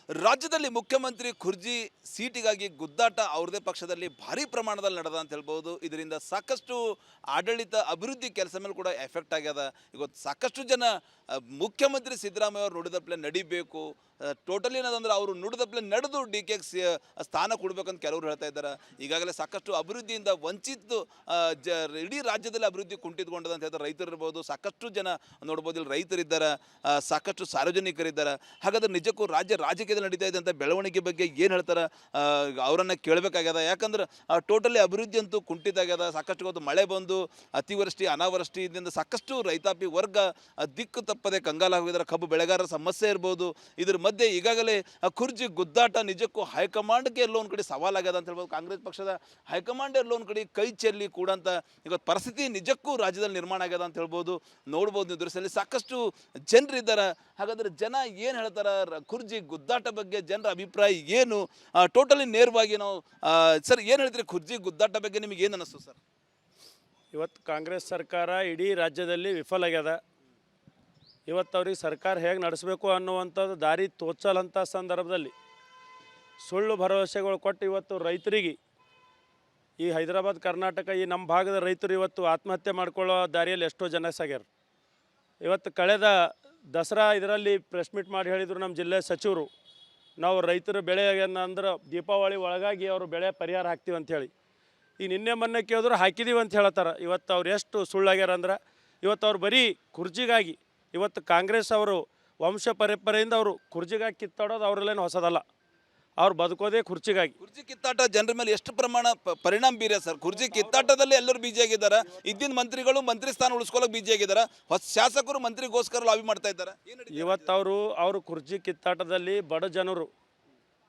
ರಾಜ್ಯದಲ್ಲಿ ಮುಖ್ಯಮಂತ್ರಿ ಖುರ್ಜಿ ಸೀಟಿಗಾಗಿ ಗುದ್ದಾಟ ಅವ್ರದೇ ಪಕ್ಷದಲ್ಲಿ ಭಾರಿ ಪ್ರಮಾಣದಲ್ಲಿ ನಡೆದ ಅಂತ ಹೇಳ್ಬೋದು. ಇದರಿಂದ ಸಾಕಷ್ಟು ಆಡಳಿತ ಅಭಿವೃದ್ಧಿ ಕೆಲಸ ಮೇಲೆ ಕೂಡ ಎಫೆಕ್ಟ್ ಆಗ್ಯದ. ಇವತ್ತು ಸಾಕಷ್ಟು ಜನ ಮುಖ್ಯಮಂತ್ರಿ ಸಿದ್ದರಾಮಯ್ಯ ಅವರು ನುಡಿದಪ್ಲೆ ನಡಿಬೇಕು, ಟೋಟಲಿ ಏನದಂದ್ರೆ ಅವರು ನುಡಿದಪ್ಲೆ ನಡೆದು ಡಿ ಕೆ ಸ್ಥಾನ ಕೊಡ್ಬೇಕಂತ ಕೆಲವರು ಹೇಳ್ತಾ ಇದ್ದಾರೆ. ಈಗಾಗಲೇ ಸಾಕಷ್ಟು ಅಭಿವೃದ್ಧಿಯಿಂದ ವಂಚಿತ ಇಡೀ ರಾಜ್ಯದಲ್ಲಿ ಅಭಿವೃದ್ಧಿ ಕುಂಠಿತಗೊಂಡದ ಅಂತ ಹೇಳ್ತಾರೆ. ರೈತರು ಇರ್ಬೋದು, ಸಾಕಷ್ಟು ಜನ ನೋಡ್ಬೋದು, ಇಲ್ಲಿ ರೈತರಿದ್ದಾರೆ, ಸಾಕಷ್ಟು ಸಾರ್ವಜನಿಕರಿದ್ದಾರೆ. ಹಾಗಾದ್ರೆ ನಿಜಕ್ಕೂ ರಾಜಕೀಯದಲ್ಲಿ ನಡೀತಾ ಇದ್ದಂಥ ಬೆಳವಣಿಗೆ ಬಗ್ಗೆ ಏನು ಹೇಳ್ತಾರೆ ಅವರನ್ನು ಕೇಳಬೇಕಾಗ್ಯದ. ಯಾಕಂದ್ರೆ ಟೋಟಲಿ ಅಭಿವೃದ್ಧಿ ಅಂತೂ ಕುಂಠಿತ ಆಗ್ಯದ. ಸಾಕಷ್ಟು ಹೊತ್ತು ಮಳೆ ಬಂದು ಅತಿವೃಷ್ಟಿ ಅನಾವೃಷ್ಟಿಯಿಂದ ಸಾಕಷ್ಟು ರೈತಾಪಿ ವರ್ಗ ದಿಕ್ಕು ತಪ್ಪದೆ ಕಂಗಾಲಾಗಿದ್ದಾರೆ. ಕಬ್ಬು ಬೆಳೆಗಾರರ ಸಮಸ್ಯೆ ಇರ್ಬೋದು. ಇದ್ರ ಮಧ್ಯೆ ಈಗಾಗಲೇ ಖುರ್ಜಿ ಗುದ್ದಾಟ ನಿಜಕ್ಕೂ ಹೈಕಮಾಂಡ್ಗೆ ಎಲ್ಲೋ ಒಂದು ಕಡೆ ಸವಾಲಾಗ್ಯದ ಅಂತ ಹೇಳ್ಬೋದು. ಕಾಂಗ್ರೆಸ್ ಪಕ್ಷದ ಹೈಕಮಾಂಡ್ ಎಲ್ಲೋ ಒಂದು ಕಡೆ ಕೈ ಚೆಲ್ಲಿ ಕೂಡ ಅಂತ ಇವತ್ತು ಪರಿಸ್ಥಿತಿ ನಿಜಕ್ಕೂ ರಾಜ್ಯದಲ್ಲಿ ನಿರ್ಮಾಣ ಆಗ್ಯದ ಅಂತ ಹೇಳ್ಬೋದು. ನೋಡ್ಬೋದು ನೀವು ದೃಶ್ಯದಲ್ಲಿ ಸಾಕಷ್ಟು ಜನರಿದ್ದಾರೆ. ಹಾಗಾದ್ರೆ ಜನ ಏನು ಹೇಳ್ತಾರೆ ಖುರ್ಜಿ ಗುದ್ದಾಟ ಬಗ್ಗೆ, ಜನರ ಅಭಿಪ್ರಾಯ ಏನು, ಟೋಟಲಿ ನೇರವಾಗಿ ನಾವು ಸರ್ ಏನು ಹೇಳ್ತೀರಿ ಖುರ್ಜಿ ಗುದ್ದಾಟ ಬಗ್ಗೆ ನಿಮಗೆ ಏನು ಅನ್ನಿಸ್ತು ಸರ್? ಇವತ್ತು ಕಾಂಗ್ರೆಸ್ ಸರ್ಕಾರ ಇಡೀ ರಾಜ್ಯದಲ್ಲಿ ವಿಫಲ ಆಗ್ಯದ. ಇವತ್ತು ಅವ್ರಿಗೆ ಸರ್ಕಾರ ಹೇಗೆ ನಡೆಸಬೇಕು ಅನ್ನುವಂಥದ್ದು ದಾರಿ ತೋಚಲಂಥ ಸಂದರ್ಭದಲ್ಲಿ ಸುಳ್ಳು ಭರವಸೆಗಳು ಕೊಟ್ಟು ಇವತ್ತು ರೈತರಿಗೆ, ಈ ಹೈದರಾಬಾದ್ ಕರ್ನಾಟಕ ಈ ನಮ್ಮ ಭಾಗದ ರೈತರು ಇವತ್ತು ಆತ್ಮಹತ್ಯೆ ಮಾಡ್ಕೊಳ್ಳೋ ದಾರಿಯಲ್ಲಿ ಎಷ್ಟೋ ಜನ ಸಾಗ್ಯಾರ. ಇವತ್ತು ಕಳೆದ ದಸರಾ ಇದರಲ್ಲಿ ಪ್ರೆಸ್ ಮೀಟ್ ಮಾಡಿ ಹೇಳಿದರು ನಮ್ಮ ಜಿಲ್ಲೆ ಸಚಿವರು, ನಾವು ರೈತರ ಬೆಳೆ ಅಂದ್ರೆ ದೀಪಾವಳಿ ಒಳಗಾಗಿ ಅವರು ಬೆಳೆ ಪರಿಹಾರ ಹಾಕ್ತೀವಿ ಅಂಥೇಳಿ. ಈಗ ನಿನ್ನೆ ಮೊನ್ನೆ ಕೇಳಿದ್ರು ಹಾಕಿದ್ದೀವಿ ಅಂತ ಹೇಳ್ತಾರೆ. ಇವತ್ತು ಅವ್ರು ಎಷ್ಟು ಸುಳ್ಳಾಗ್ಯಾರ ಅಂದ್ರೆ ಇವತ್ತು ಅವ್ರು ಬರೀ ಕುರ್ಜಿಗಾಗಿ, ಇವತ್ತು ಕಾಂಗ್ರೆಸ್ ಅವರು ವಂಶ ಪರಂಪರೆಯಿಂದ ಅವರು ಕುರ್ಜಿಗಾಗಿ ಕಿತ್ತಾಡೋದು ಅವರಲ್ಲೇನು ಹೊಸದಲ್ಲ. ಅವ್ರು ಬದುಕೋದೇ ಕುರ್ಚಿಗಾಗಿ. ಕುರ್ಚಿ ಕಿತ್ತಾಟ ಜನರ ಮೇಲೆ ಎಷ್ಟು ಪ್ರಮಾಣ ಪರಿಣಾಮ ಬೀರ ಸರ್? ಕುರ್ಚಿ ಕಿತ್ತಾಟದಲ್ಲಿ ಎಲ್ಲರೂ ಬಿಜಿ ಆಗಿದ್ದಾರೆ. ಇದ್ದಿನ ಮಂತ್ರಿಗಳು ಮಂತ್ರಿ ಸ್ಥಾನ ಉಳಿಸ್ಕೊಳ್ಳೋಕೆ ಬಿಜಿ ಆಗಿದ್ದಾರೆ. ಹೊಸ ಶಾಸಕರು ಮಂತ್ರಿಗೋಸ್ಕರ ಲಾಬಿ ಮಾಡ್ತಾ ಇದ್ದಾರೆ. ಇವತ್ತು ಅವರು ಕುರ್ಚಿ ಕಿತ್ತಾಟದಲ್ಲಿ ಬಡ ಜನರು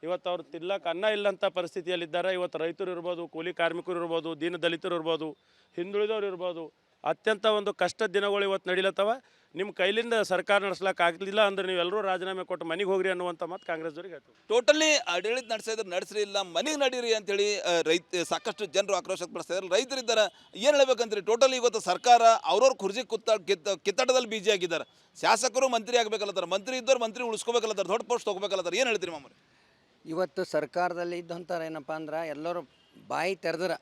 ಇವತ್ತು ಅವ್ರು ತಿನ್ನಕ್ಕೆ ಅನ್ನ ಇಲ್ಲಂಥ ಪರಿಸ್ಥಿತಿಯಲ್ಲಿದ್ದಾರೆ. ಇವತ್ತು ರೈತರು ಇರ್ಬೋದು, ಕೂಲಿ ಕಾರ್ಮಿಕರು ಇರ್ಬೋದು, ದೀನ ದಲಿತರು ಇರ್ಬೋದು, ಹಿಂದುಳಿದವರು ಇರ್ಬೋದು, ಅತ್ಯಂತ ಒಂದು ಕಷ್ಟದ ದಿನಗಳು ಇವತ್ತು ನಡೀಲತ್ತವ. ನಿಮ್ಮ ಕೈಲಿಂದ ಸರ್ಕಾರ ನಡೆಸ್ಲಿಕ್ಕೆ ಆಗಲಿಲ್ಲ ಅಂದ್ರೆ ನೀವೆಲ್ಲರೂ ರಾಜೀನಾಮೆ ಕೊಟ್ಟು ಮನೆಗೆ ಹೋಗ್ರಿ ಅನ್ನುವಂಥ ಮಾತು ಕಾಂಗ್ರೆಸ್ದವ್ರಿಗೆ ಹೇಳ್ತೀವಿ. ಟೋಟಲಿ ಆಡಳಿತ ನಡೆಸಿದ್ರೆ ನಡೆಸ್ರಿ, ಇಲ್ಲ ಮನೆಗೆ ನಡೀರಿ ಅಂತೇಳಿ ಸಾಕಷ್ಟು ಜನರು ಆಕ್ರೋಶ ವ್ಯಕ್ತಪಡಿಸ್ತಾ ಇದ್ದಾರೆ. ರೈತರಿದ್ದಾರೆ, ಏನು ಹೇಳ್ಬೇಕಂತೀರಿ? ಟೋಟಲಿ ಇವತ್ತು ಸರ್ಕಾರ ಅವ್ರವ್ರ ಕುರ್ಜಿ ಕಿತ್ತಾಟದಲ್ಲಿ ಬಿಜಿ ಆಗಿದ್ದಾರೆ. ಶಾಸಕರು ಮಂತ್ರಿ ಆಗಬೇಕಲ್ಲತ್ತಾರ, ಮಂತ್ರಿ ಇದ್ದವ್ರು ಮಂತ್ರಿ ಉಳಿಸ್ಕೋಬೇಕಲ್ಲತ್ತಾರ, ದೊಡ್ಡ ಪೋಸ್ಟ್ ತೊಗೋಬೇಕಲ್ಲತ್ತಾರ. ಏನು ಹೇಳ್ತೀರಿ ಮಾಮೂಲಿ? ಇವತ್ತು ಸರ್ಕಾರದಲ್ಲಿ ಇದ್ದಂಥವ್ರು ಏನಪ್ಪ ಅಂದ್ರೆ ಎಲ್ಲರೂ ಬಾಯಿ ತೆರೆದ್ರೆ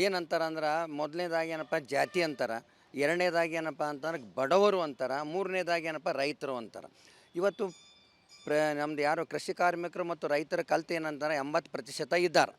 ಏನಂತಾರೆ ಅಂದ್ರೆ ಮೊದಲನೇದಾಗಿ ಏನಪ್ಪ ಜಾತಿ ಅಂತಾರೆ, ಎರಡನೇದಾಗಿ ಏನಪ್ಪ ಅಂತಂದ್ರೆ ಬಡವರು ಅಂತಾರೆ, ಮೂರನೇದಾಗಿ ಏನಪ್ಪ ರೈತರು ಅಂತಾರೆ. ಇವತ್ತು ನಮ್ದು ಯಾರು ಕೃಷಿ ಕಾರ್ಮಿಕರು ಮತ್ತು ರೈತರ ಕಲ್ತು ಏನಂತಾರೆ 80% ಇದ್ದಾರೆ.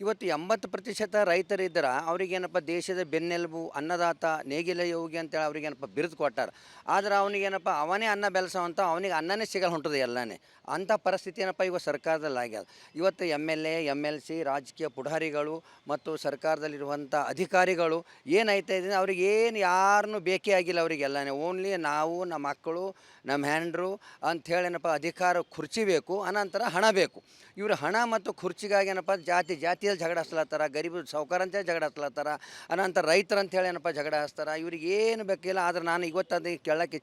ಇವತ್ತು 80% ರೈತರಿದ್ದರೆ ಅವ್ರಿಗೇನಪ್ಪ ದೇಶದ ಬೆನ್ನೆಲುಬು, ಅನ್ನದಾತ, ನೇಗಿಲ ಯೋಗಿ ಅಂತೇಳಿ ಅವ್ರಿಗೇನಪ್ಪ ಬಿರುದು ಕೊಟ್ಟಾರ. ಆದ್ರೆ ಅವನಿಗೇನಪ್ಪ ಅವನೇ ಅನ್ನ ಬೆಳೆಸೋವಂಥ ಅವನಿಗೆ ಅನ್ನನೇ ಸಿಗಲ್ಲ ಹೊಂಟದ ಎಲ್ಲನೇ. ಅಂಥ ಪರಿಸ್ಥಿತಿ ಏನಪ್ಪ ಇವಾಗ ಸರ್ಕಾರದಲ್ಲಿ ಆಗ್ಯದ. ಇವತ್ತು MLA, MLC, ರಾಜಕೀಯ ಪುಢಾರಿಗಳು ಮತ್ತು ಸರ್ಕಾರದಲ್ಲಿರುವಂಥ ಅಧಿಕಾರಿಗಳು ಏನಾಯ್ತಾ ಇದೆ ಅವ್ರಿಗೆ ಏನು ಯಾರನ್ನೂ ಬೇಕೇ ಆಗಿಲ್ಲ. ಅವರಿಗೆಲ್ಲನೇ ಓನ್ಲಿ ನಾವು, ನಮ್ಮ ಮಕ್ಕಳು, ನಮ್ಮ ಹ್ಯಾಂಡ್ರು ಅಂಥೇಳೇನಪ್ಪ ಅಧಿಕಾರ ಕುರ್ಚಿ ಬೇಕು, ಅನಂತರ ಹಣ ಬೇಕು. ಇವರು ಹಣ ಮತ್ತು ಕುರ್ಚಿಗಾಗಿ ಏನಪ್ಪ ಜಾತಿಯಲ್ಲಿ ಜಗಳ ಹಚ್ಲತ್ತಾರ, ಗರೀಬ್ ಸಾವುಕಾರ ಅಂತೇಳಿ ಜಗಳ ಹಚ್ಲತ್ತಾರ, ಅನಂತರ ರೈತರು ಅಂತೇಳಿ ಏನಪ್ಪ ಜಗಳ ಹಚ್ತಾರೆ. ಇವ್ರಿಗೆ ಏನು ಬೇಕಿಲ್ಲ. ಆದರೆ ನಾನು ಇವತ್ತು ಕೇಳಕ್ಕೆ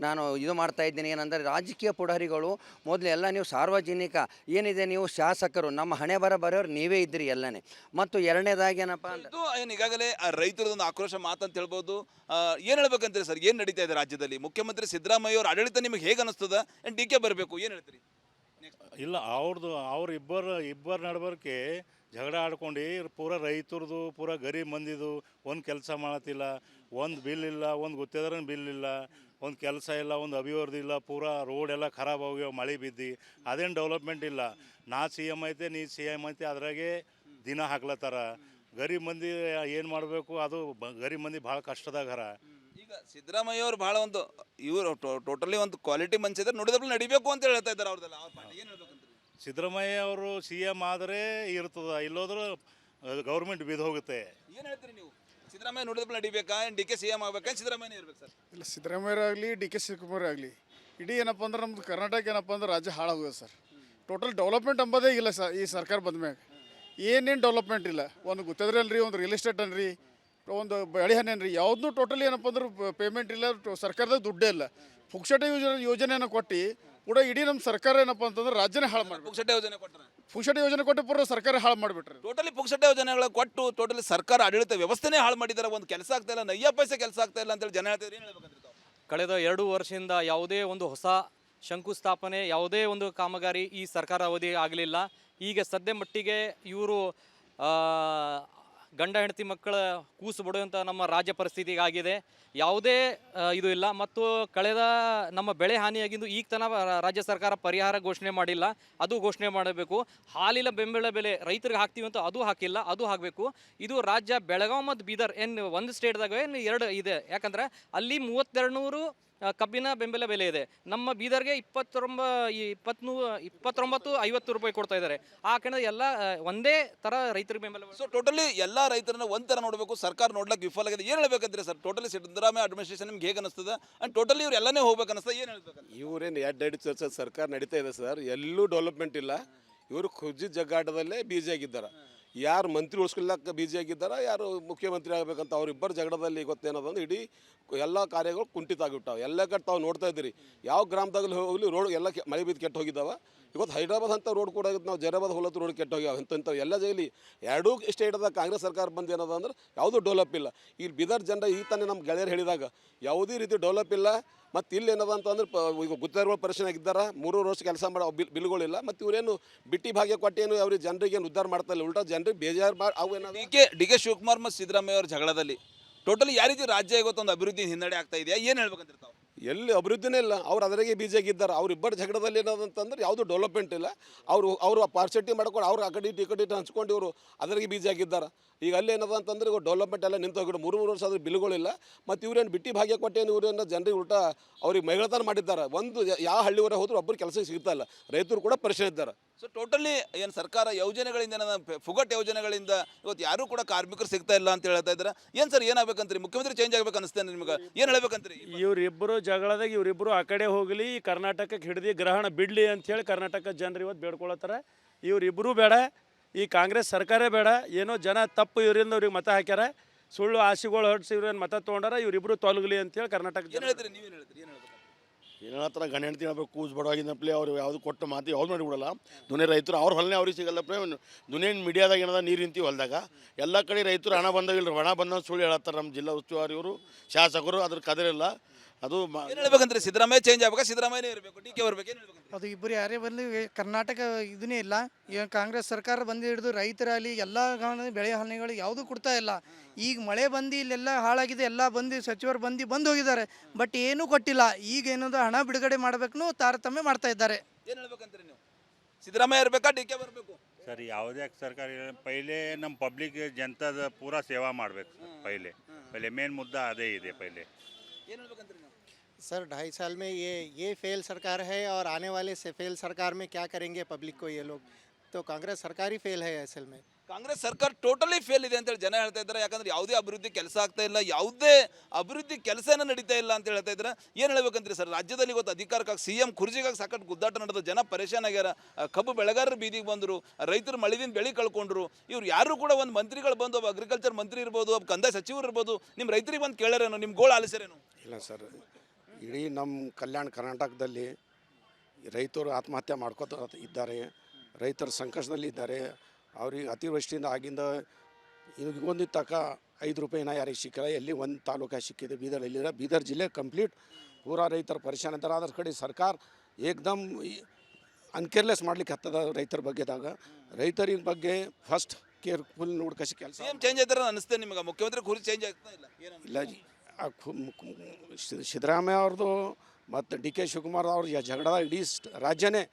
ನಾನು ಇದು ಮಾಡ್ತಾ ಇದ್ದೀನಿ ಏನಂದರೆ ರಾಜಕೀಯ ಪುಢಾರಿಗಳು ಮೊದಲು ಎಲ್ಲ ನೀವು ಸಾರ್ವಜನಿಕ ಏನಿದೆ, ನೀವು ಶಾಸಕರು, ನಮ್ಮ ಹಣೆ ಬರೋರು ನೀವೇ ಇದ್ದಿರಿ ಎಲ್ಲನೇ. ಮತ್ತು ಎರಡನೇದಾಗಿ ಏನಪ್ಪ ಅಂದ್ರೆ ಏನು ಈಗಾಗಲೇ ರೈತರದೊಂದು ಆಕ್ರೋಶ ಮಾತಂತ ಹೇಳ್ಬೋದು. ಏನು ಹೇಳ್ಬೇಕಂತೀರಿ ಸರ್? ಏನು ನಡೀತಾ ಇದೆ ರಾಜ್ಯದಲ್ಲಿ? ಮುಖ್ಯಮಂತ್ರಿ ಸಿದ್ದರಾಮಯ್ಯ ಅವ್ರ ಆಡಳಿತ ನಿಮಗೆ ಹೇಗೆ ಅನಿಸ್ತದ? ಡಿ ಕೆ ಬರಬೇಕು, ಏನು ಹೇಳ್ತೀರಿ? ಇಲ್ಲ, ಅವ್ರ ಇಬ್ಬರ ನಡಬರ್ಕೆ ಜಗಳ ಆಡ್ಕೊಂಡು ಪೂರ ರೈತರದು, ಪೂರ ಗರೀಬ್ ಮಂದಿದು ಒಂದು ಕೆಲಸ ಮಾಡತ್ತಿಲ್ಲ, ಒಂದು ಬಿಲ್ ಇಲ್ಲ, ಒಂದು ಗುತ್ತೇದಾರ ಬಿಲ್ ಇಲ್ಲ, ಒಂದು ಕೆಲಸ ಇಲ್ಲ, ಒಂದು ಅಭಿವೃದ್ಧಿ ಇಲ್ಲ, ಪೂರ ರೋಡ್ ಎಲ್ಲ ಖರಾಬ್ ಹೋಗ್ಯಾವ ಮಳೆ ಬಿದ್ದು. ಅದೇನು ಡೆವಲಪ್ಮೆಂಟ್ ಇಲ್ಲ. ನಾ CM ಐತೆ, ನೀ CM ಐತೆ, ಅದ್ರಾಗೆ ದಿನ ಹಾಕ್ಲತ್ತಾರ. ಗರೀಬ್ ಮಂದಿ ಏನು ಮಾಡಬೇಕು? ಅದು ಗರೀಬ್ ಮಂದಿ ಭಾಳ ಕಷ್ಟದಾಗಾರ. ಈಗ ಸಿದ್ದರಾಮಯ್ಯ ಅವರು ಭಾಳ ಒಂದು ಇವರು ಟೋಟಲಿ ಒಂದು ಕ್ವಾಲಿಟಿ ಮನುಷ್ಯ ಇದ್ದಾರೆ, ನೋಡಿದ್ರೆ ನಡಿಬೇಕು ಅಂತ ಹೇಳ್ತಾ ಇದ್ದಾರೆ. ಅವ್ರದ್ದೆಲ್ಲ ಏನು ಹೇಳ್ಬೇಕಂತ? ಸಿದ್ದರಾಮಯ್ಯ ಅವರು CM ಆದರೆ ಇರ್ತದ, ಇಲ್ಲೋದ್ರೆ ಗೌರ್ಮೆಂಟ್ ಬಿದ್ದು ಹೋಗುತ್ತೆ. ಏನು ಹೇಳ್ತೀರಿ ನೀವು? ಸಿದ್ದರಾಮಯ್ಯ ನೋಡಿದ್ರೆ ನಡಿಬೇಕಾ, ಡಿ ಕೆ CM ಆಗ್ಬೇಕಾ, ಸಿದ್ದರಾಮಯ್ಯ ಇರ್ಬೇಕು ಸರ್? ಇಲ್ಲ, ಸಿದ್ದರಾಮಯ್ಯ ಆಗಲಿ, ಡಿ ಕೆ ಶಿವಕುಮಾರ್ ಆಗಲಿ, ಇಡೀ ಏನಪ್ಪ ಅಂದ್ರೆ ನಮ್ಮದು ಕರ್ನಾಟಕ ಏನಪ್ಪ ಅಂದ್ರೆ ರಾಜ್ಯ ಹಾಳಾಗೋದು ಸರ್. ಟೋಟಲ್ ಡೆವಲಪ್ಮೆಂಟ್ ಅಂಬೋದೇ ಇಲ್ಲ ಸರ್. ಈ ಸರ್ಕಾರ ಬಂದ್ಮ್ಯಾಗ ಏನೇನು ಡೆವಲಪ್ಮೆಂಟ್ ಇಲ್ಲ. ಒಂದು ಗುತ್ತದ್ರಲ್ರಿ, ಒಂದು ರಿಯಲ್ ಎಸ್ಟೇಟ್ ಅನ್ರಿ, ಒಂದು ಬೆಳೆ ಹಣ್ಣೇನ್ರಿ, ಯಾವುದೂ ಟೋಟಲಿ ಏನಪ್ಪ ಅಂದ್ರೆ ಪೇಮೆಂಟ್ ಇಲ್ಲ. ಸರ್ಕಾರದಾಗ ದುಡ್ಡೇ ಇಲ್ಲ. ಪುಕ್ಷಟೆ ಯೋಜನೆಯನ್ನು ಕೊಟ್ಟು ಕೂಡ ಇಡೀ ನಮ್ಮ ಸರ್ಕಾರ ಏನಪ್ಪ ಅಂತಂದ್ರೆ ರಾಜ್ಯನೇ ಹಾಳು ಮಾಡಿ ಪುಕ್ಷಟೆ ಯೋಜನೆ ಕೊಟ್ಟರೆ, ಪುಕ್ಷಟೆ ಯೋಜನೆ ಕೊಟ್ಟು ಪೂರ ಸರ್ಕಾರ ಹಾಳು ಮಾಡಿಬಿಟ್ರೆ. ಟೋಟಲಿ ಪುಕ್ಷಟೆ ಯೋಜನೆಗಳ ಕೊಟ್ಟು ಟೋಟಲಿ ಸರ್ಕಾರ ಆಡಳಿತ ವ್ಯವಸ್ಥೆನೇ ಹಾಳು ಮಾಡಿದ್ದಾರೆ. ಒಂದು ಕೆಲಸ ಆಗ್ತಾ ಇಲ್ಲ, ನಯ್ಯ ಪೈಸೆ ಕೆಲಸ ಆಗ್ತಾ ಇಲ್ಲ ಅಂತೇಳಿ ಜನ ಹೇಳ್ತಿದ್ರೆ ಏನು ಹೇಳ್ಬೇಕಂದ್ರೆ? ಕಳೆದ 2 ವರ್ಷದಿಂದ ಯಾವುದೇ ಒಂದು ಹೊಸ ಶಂಕುಸ್ಥಾಪನೆ ಯಾವುದೇ ಒಂದು ಕಾಮಗಾರಿ ಈ ಸರ್ಕಾರ ಅವಧಿ ಆಗಲಿಲ್ಲ. ಈಗ ಸದ್ಯ ಮಟ್ಟಿಗೆ ಇವರು ಗಂಡ ಹೆಂಡತಿ ಮಕ್ಕಳ ಕೂಸು ಬಿಡುವಂಥ ನಮ್ಮ ರಾಜ್ಯ ಪರಿಸ್ಥಿತಿ ಆಗಿದೆ. ಯಾವುದೇ ಇದು ಇಲ್ಲ. ಮತ್ತು ಕಳೆದ ನಮ್ಮ ಬೆಳೆ ಹಾನಿಯಾಗಿದ್ದು ಈಗ ತನಕ ರಾಜ್ಯ ಸರ್ಕಾರ ಪರಿಹಾರ ಘೋಷಣೆ ಮಾಡಿಲ್ಲ, ಅದು ಘೋಷಣೆ ಮಾಡಬೇಕು. ಹಾಲಿನ ಬೆಂಬಲ ಬೆಲೆ ರೈತರಿಗೆ ಹಾಕ್ತೀವಿ ಅಂತ ಅದು ಹಾಕಿಲ್ಲ, ಅದು ಹಾಕಬೇಕು. ಇದು ರಾಜ್ಯ ಬೆಳಗಾವಿ ಮತ್ತು ಬೀದರ್ ಏನು ಒಂದು ಸ್ಟೇಟ್ದಾಗ ಏನು ಎರಡು ಇದೆ, ಯಾಕಂದ್ರೆ ಅಲ್ಲಿ 3200 ಕಬ್ಬಿನ ಬೆಂಬಲ ಬೆಲೆ ಇದೆ. ನಮ್ಮ ಬೀದರ್ಗೆ 29-50 ರೂಪಾಯಿ ಕೊಡ್ತಾ ಇದ್ದಾರೆ. ಆ ಕಡೆ ಎಲ್ಲ ಒಂದೇ ಥರ ರೈತರಿಗೆ ಬೆಂಬಲ. ಸೊ ಟೋಟಲಿ ಎಲ್ಲ ರೈತರನ್ನ ಒಂಥರ ನೋಡಬೇಕು, ಸರ್ಕಾರ ನೋಡ್ಲಿಕ್ಕೆ ವಿಫಲ ಆಗಿದೆ. ಏನು ಹೇಳ್ಬೇಕಂದ್ರೆ ಸರ್, ಟೋಟಲಿ ಸಿದ್ದರಾಮಯ್ಯ ಅಡ್ಮಿನಿಸ್ಟ್ರೇಷನ್ ನಿಮ್ಗೆ ಹೇಗೆ ಅನಿಸ್ತದೆ? ಅಂಡ್ ಟೋಟಲಿ ಇವ್ರು ಎಲ್ಲನೇ ಹೋಗ್ಬೇಕು ಅನಿಸ್ತದೆ, ಏನು ಹೇಳ್ಬೇಕಂತ? ಇವರೇನು ಎರಡು ಸರ್ಕಾರ ನಡೀತಾ ಇದೆ ಸರ್, ಎಲ್ಲೂ ಡೆವಲಪ್ಮೆಂಟ್ ಇಲ್ಲ. ಇವರು ಖುರ್ಜಿ ಜಗ್ಗಾಟದಲ್ಲೇ ಬಿಜಿ ಆಗಿದ್ದಾರೆ. ಯಾರು ಮಂತ್ರಿ ಉಳಿಸ್ಕೊಳ್ಳಕ್ಕೆ ಬಿಜಿ ಆಗಿದ್ದಾರ, ಯಾರು ಮುಖ್ಯಮಂತ್ರಿ ಆಗಬೇಕಂತ ಅವರಿಬ್ಬರು ಜಗಳದಲ್ಲಿ ಗೊತ್ತೇನದಂದ್ರೆ ಇಡೀ ಎಲ್ಲ ಕಾರ್ಯಗಳು ಕುಂಠಿತ ಆಗಿಬಿಟ್ಟಾವೆ. ಎಲ್ಲ ಕಡೆ ತಾವು ನೋಡ್ತಾ ಇದ್ದೀರಿ, ಯಾವ ಗ್ರಾಮದಾಗಲಿ ಹೋಗಲಿ ರೋಡ್ ಎಲ್ಲ ಮಳೆ ಬಿದ್ದು ಕೆಟ್ಟು ಹೋಗಿದ್ದಾವೆ. ಇವತ್ತು ಹೈದ್ರಾಬಾದ್ ಅಂತ ರೋಡ್ ಕೂಡ ನಾವು ಜೈರಾಬಾದ್ ಹೋಲತ್ತು ರೋಡ್ ಕೆಟ್ಟು ಹೋಗ್ಯಾವ. ಇಂಥವು ಎಲ್ಲ ಜೈಲಿ ಎರಡೂ ಸ್ಟೇಟ್ದಾಗ ಕಾಂಗ್ರೆಸ್ ಸರ್ಕಾರ ಬಂದು ಏನದ ಅಂದ್ರೆ ಯಾವುದೂ ಡೆವಲಪ್ ಇಲ್ಲ. ಇಲ್ಲಿ ಬೀದರ್ ಜನರ ಈಗ ತಾನೇ ನಮ್ಮ ಗೆಳೆಯರು ಹೇಳಿದಾಗ ಯಾವುದೇ ರೀತಿ ಡೆವಲಪ್ ಇಲ್ಲ. ಮತ್ತು ಇಲ್ಲಿ ಏನದ ಅಂತಂದ್ರೆ ಈಗ ಗುತ್ತೇದಾರಗಳು ಪರಿಶೀಲನೆ ಆಗಿದ್ದಾರೆ, 3 ವರ್ಷ ಕೆಲಸ ಮಾಡೋ ಬಿಲ್ಗಳಿಲ್ಲ. ಮತ್ತು ಇವರೇನು ಬಿಟ್ಟಿ ಭಾಗ್ಯ ಕೊಟ್ಟೇನು ಅವ್ರಿಗೆ ಜನರಿಗೆ ಏನು ಉದ್ಧಾರ ಮಾಡ್ತಾ ಇಲ್ಲ, ಉಲ್ಟಾ ಜನರಿಗೆ ಬೇಜಾರು ಮಾಡಿ ಅವು ಏನಾದ್ರು ಡಿ ಕೆ ಶಿವಕುಮಾರ್ ಮತ್ತು ಸಿದ್ದರಾಮಯ್ಯ ಅವ್ರ ಜಗಳದಲ್ಲಿ ಟೋಟಲಿ ಯಾವ ರೀತಿ ರಾಜ್ಯ ಇವತ್ತೊಂದು ಅಭಿವೃದ್ಧಿ ಹಿನ್ನಡೆ ಆಗ್ತಾ ಇದೆಯಾ, ಏನು ಹೇಳ್ಬೇಕಂತ ತಾವು? ಎಲ್ಲಿ ಅಭಿವೃದ್ಧಿನೇ ಇಲ್ಲ. ಅವ್ರು ಅದರಿಗೆ ಬಿಜಿ ಆಗಿದ್ದಾರೆ. ಅವರಿಬ್ಬರು ಜಗಳದಲ್ಲಿ ಏನದಂತಂದ್ರೆ ಯಾವುದೂ ಡೆವಲಪ್ಮೆಂಟ್ ಇಲ್ಲ. ಅವರು ಪಾರ್ಸಿಟಿ ಮಾಡ್ಕೊಂಡು ಅವ್ರು ಆ ಕಡೆ ಈ ಕಡೆ ಹಂಚ್ಕೊಂಡು ಇವರು ಅದರಿಗೆ ಬಿಜಿ ಆಗಿದ್ದಾರೆ. ಈಗ ಅಲ್ಲಿ ಏನದ ಅಂತಂದ್ರೆ ಇವಾಗ ಡೆವಲಪ್ಮೆಂಟ್ ಎಲ್ಲ ನಿಂತೋಗಿದ್ದು 3 ವರ್ಷ ಆದ್ರೆ ಬಿಲ್ಗಳಿಲ್ಲ. ಮತ್ತು ಇವ್ರೇನು ಬಿಟ್ಟಿ ಭಾಗ್ಯ ಕೊಟ್ಟೇನು ಇವ್ರೇನು ಜನರಿಗೆ ಉಲ್ಟಾ ಅವ್ರಿಗೆ ಮೈಗಳತನ ಮಾಡಿದ್ದಾರೆ. ಒಂದು ಯಾವ ಹಳ್ಳಿವರೆಗೆ ಹೋದ್ರು ಒಬ್ಬರು ಕೆಲಸ ಸಿಗ್ತಾ ಇಲ್ಲ, ರೈತರು ಕೂಡ ಪರಿಶೀಲನೆ ಇದ್ದಾರೆ. ಸೊ ಟೋಟಲಿ ಏನು ಸರ್ಕಾರ ಯೋಜನೆಗಳಿಂದ ಫುಗಟ್ ಯೋಜನೆಗಳಿಂದ ಇವತ್ತು ಯಾರೂ ಕೂಡ ಕಾರ್ಮಿಕರು ಸಿಗ್ತಾ ಇಲ್ಲ ಅಂತ ಹೇಳ್ತಾ ಇದ್ದಾರೆ. ಏನು ಸರ್, ಏನಾಗಬೇಕಂತ್ರಿ? ಮುಖ್ಯಮಂತ್ರಿ ಚೇಂಜ್ ಆಗ್ಬೇಕು ಅನಿಸ್ತೇನೆ ನಿಮ್ಗೆ, ಏನು ಹೇಳ್ಬೇಕಂತ್ರಿ? ಇವರಿಬ್ಬರು ಜಗಳದಾಗ ಇವರಿಬ್ಬರು ಆ ಕಡೆ ಹೋಗಲಿ, ಕರ್ನಾಟಕಕ್ಕೆ ಹಿಡಿದು ಗ್ರಹಣ ಬಿಡಲಿ ಅಂಥೇಳಿ ಕರ್ನಾಟಕ ಜನರು ಇವತ್ತು ಬೇಡ್ಕೊಳತ್ತಾರೆ. ಇವರಿಬ್ಬರೂ ಬೇಡ, ಈ ಕಾಂಗ್ರೆಸ್ ಸರ್ಕಾರ ಬೇಡ. ಏನೋ ಜನ ತಪ್ಪು ಇವರಿಂದ ಅವ್ರಿಗೆ ಮತ ಹಾಕ್ಯಾರ, ಸುಳ್ಳು ಆಸೆಗಳು ಹೊರಡಿಸಿ ಇವ್ರೇನು ಮತ ತೊಗೊಂಡಾರ, ಇವರಿಬ್ಬರು ತೊಲಗಲಿ ಅಂತೇಳಿ ಕರ್ನಾಟಕ ಏನು ಹೇಳ್ತೀರಿ, ನೀವೇನು ಹೇಳ್ತೀರಿ, ಏನು ಹೇಳ್ಬೇಕು? ಏನೋ ಹತ್ರ ಗಂಡ ಹೆಂಡ್ತಿ ಹೇಳ್ಬೇಕು, ಕೂಸು ಬಡವಾಗಿದ್ದಪ್ಲೆ ಅವ್ರು ಯಾವುದು ಕೊಟ್ಟು ಮಾತು ಯಾವ್ದು ಮಾಡಿಬಿಡಲ್ಲ. ದುನಿಯಾ ರೈತರು ಅವ್ರ ಹೊಲನೇ ಅವ್ರಿಗೆ ಸಿಗಲ್ಲಪ್ಲೆ. ದುನಿಯಾ ಮೀಡಿಯಾದಾಗ ಏನದ ನೀರು ನಿಂತೀವಿ ಹೊಲದಾಗ ಎಲ್ಲ ಕಡೆ ರೈತರು ಹಣ ಬಂದಾಗಿಲ್ಲ, ಹಣ ಬಂದ ಸುಳ್ಳು ಹೇಳತ್ತಾರೆ ನಮ್ಮ ಜಿಲ್ಲಾ ಉಸ್ತುವಾರಿ ಇವರು ಶಾಸಕರು. ಅದ್ರ ಕದರಿಲ್ಲ. ಅದು ಏನು ಹೇಳ್ಬೇಕಂತ್ರಿ? ಸಿದ್ದರಾಮಯ್ಯ ಚೇಂಜ್ ಆಗ್ಬೇಕಾ, ಸಿದ್ದರಾಮಯ್ಯನೇ ಇರಬೇಕು, ಡಿ ಕೆ ಬರ್ಬೇಕು, ಏನು ಹೇಳ್ಬೇಕಂತ? ಅದು ಇಬ್ಬರು ಯಾರೇ ಬಂದು ಕರ್ನಾಟಕ ಇದನ್ನೇ ಇಲ್ಲ. ಈಗ ಕಾಂಗ್ರೆಸ್ ಸರ್ಕಾರ ಬಂದು ಹಿಡಿದು ರೈತರಲ್ಲಿ ಎಲ್ಲ ಬೆಳೆ ಹಾನಿಗಳು ಯಾವುದೂ ಕೊಡ್ತಾ ಇಲ್ಲ. ಈಗ ಮಳೆ ಬಂದು ಇಲ್ಲೆಲ್ಲ ಹಾಳಾಗಿದೆ, ಎಲ್ಲ ಬಂದು ಸಚಿವರು ಬಂದು ಹೋಗಿದ್ದಾರೆ, ಬಟ್ ಏನೂ ಕೊಟ್ಟಿಲ್ಲ. ಈಗ ಏನದು ಹಣ ಬಿಡುಗಡೆ ಮಾಡಬೇಕು ತಾರತಮ್ಯ ಮಾಡ್ತಾ ಇದ್ದಾರೆ. ಏನು ಹೇಳ್ಬೇಕಂತ್ರಿ ನೀವು? ಸಿದ್ದರಾಮಯ್ಯ ಇರಬೇಕಾ, ಡಿ ಕೆ ಬರಬೇಕು? ಸರ್ ಯಾವುದೇ ಸರ್ಕಾರ ಪೈಲೆ ನಮ್ಮ ಪಬ್ಲಿಕ್ ಜನತಾದ ಪೂರಾ ಸೇವಾ ಮಾಡಬೇಕು. ಪೈಲೆ ಮೇನ್ ಮುದ್दा ಅದೇ ಇದೆ. ಪೈಲೆ ಏನು ಹೇಳ್ಬೇಕಂತ್ರಿ ನೀವು? सर 2.5 साल में ये फेल सरकार है, और आने वाले से फेल सरकार में क्या करेंगे पब्लिक को ये लोग? तो कांग्रेस सरकार ही फेल है असल में. ಕಾಂಗ್ರೆಸ್ ಸರ್ಕಾರ ಟೋಟಲಿ ಫೇಲ್ ಇದೆ ಅಂತೇಳಿ ಜನ ಹೇಳ್ತಾ ಇದ್ದಾರೆ. ಯಾಕಂದ್ರೆ ಯಾವುದೇ ಅಭಿವೃದ್ಧಿ ಕೆಲಸ ಆಗ್ತಾ ಇಲ್ಲ, ಯಾವುದೇ ಅಭಿವೃದ್ಧಿ ಕೆಲಸನ ನಡೀತಾ ಇಲ್ಲ ಅಂತ ಹೇಳ್ತಾ ಇದ್ದಾರೆ. ಏನು ಹೇಳ್ಬೇಕಂತ್ರಿ ಸರ್? ರಾಜ್ಯದಲ್ಲಿ ಇವತ್ತು ಅಧಿಕಾರಕ್ಕಾಗಿ CM ಕುರ್ಜಿಗಾಗಿ ಸಾಕಷ್ಟು ಗುದ್ದಾಟ ನಡೆದು ಜನ ಪರೇಶಾನ್ ಆಗ್ಯಾರ. ಕಬ್ಬು ಬೆಳೆಗಾರರು ಬೀದಿಗೆ ಬಂದರು, ರೈತರು ಮಳೆದಿಂದ ಬೆಳೆ ಕಳ್ಕೊಂಡ್ರು. ಇವ್ರು ಯಾರು ಕೂಡ ಒಂದು ಮಂತ್ರಿಗಳು ಬಂದು, ಒಬ್ಬ ಅಗ್ರಿಕಲ್ಚರ್ ಮಂತ್ರಿ ಇರ್ಬೋದು, ಒಬ್ಬ ಕಂದಾಯ ಸಚಿವರು ಇರ್ಬೋದು, ನಿಮ್ಮ ರೈತರಿಗೆ ಬಂದು ಕೇಳ್ಯಾರೇನು, ನಿಮ್ಮ ಗೋಳು ಆಲಿಸ್ಯಾರೇನು? ಇಲ್ಲ ಸರ್, ಇಡೀ ನಮ್ಮ ಕಲ್ಯಾಣ ಕರ್ನಾಟಕದಲ್ಲಿ ರೈತರು ಆತ್ಮಹತ್ಯೆ ಮಾಡ್ಕೋತ ಇದ್ದಾರೆ, ರೈತರು ಸಂಕಷ್ಟದಲ್ಲಿ ಇದ್ದಾರೆ. ಅವ್ರಿಗೆ ಅತಿವೃಷ್ಟಿಯಿಂದ ಆಗಿಂದ ಒಂದು ತನಕ 5 ರೂಪಾಯಿನ ಯಾರಿಗೆ ಸಿಕ್ಕಿಲ್ಲ. ಎಲ್ಲಿ ಒಂದು ತಾಲೂಕು ಸಿಕ್ಕಿದೆ ಬೀದರಲ್ಲಿಲ್ಲ. ಬೀದರ್ ಜಿಲ್ಲೆ ಕಂಪ್ಲೀಟ್ ಪೂರಾ ರೈತರು ಪರಿಶಾನ ಇದ್ದಾರೆ. ಅದ್ರ ಕಡೆ ಸರ್ಕಾರ ಏಕ್ದಮ್ ಅನ್ಕೇರ್ಲೆಸ್ ಮಾಡ್ಲಿಕ್ಕೆ ಹತ್ತದ ರೈತರ ಬಗ್ಗೆದಾಗ. ರೈತರಿನ ಬಗ್ಗೆ ಫಸ್ಟ್ ಕೇರ್ಫುಲ್ ನೋಡ್ಕಸಿ ಕೆಲಸ. CM ಚೇಂಜ್ ಆಯ್ತಾರ ಅನಿಸ್ತೇನೆ ನಿಮಗೆ? ಮುಖ್ಯಮಂತ್ರಿ ಕುರ್ಚಿ ಚೇಂಜ್ ಆಗ್ತಾ ಇಲ್ಲ? ಇಲ್ಲ, ಸಿದ್ದರಾಮಯ್ಯ ಅವ್ರದ್ದು ಮತ್ತು ಡಿ ಕೆ ಶಿವಕುಮಾರ್ ಅವ್ರ ಜಗಳದ ಇಡೀ ರಾಜ್ಯನೇ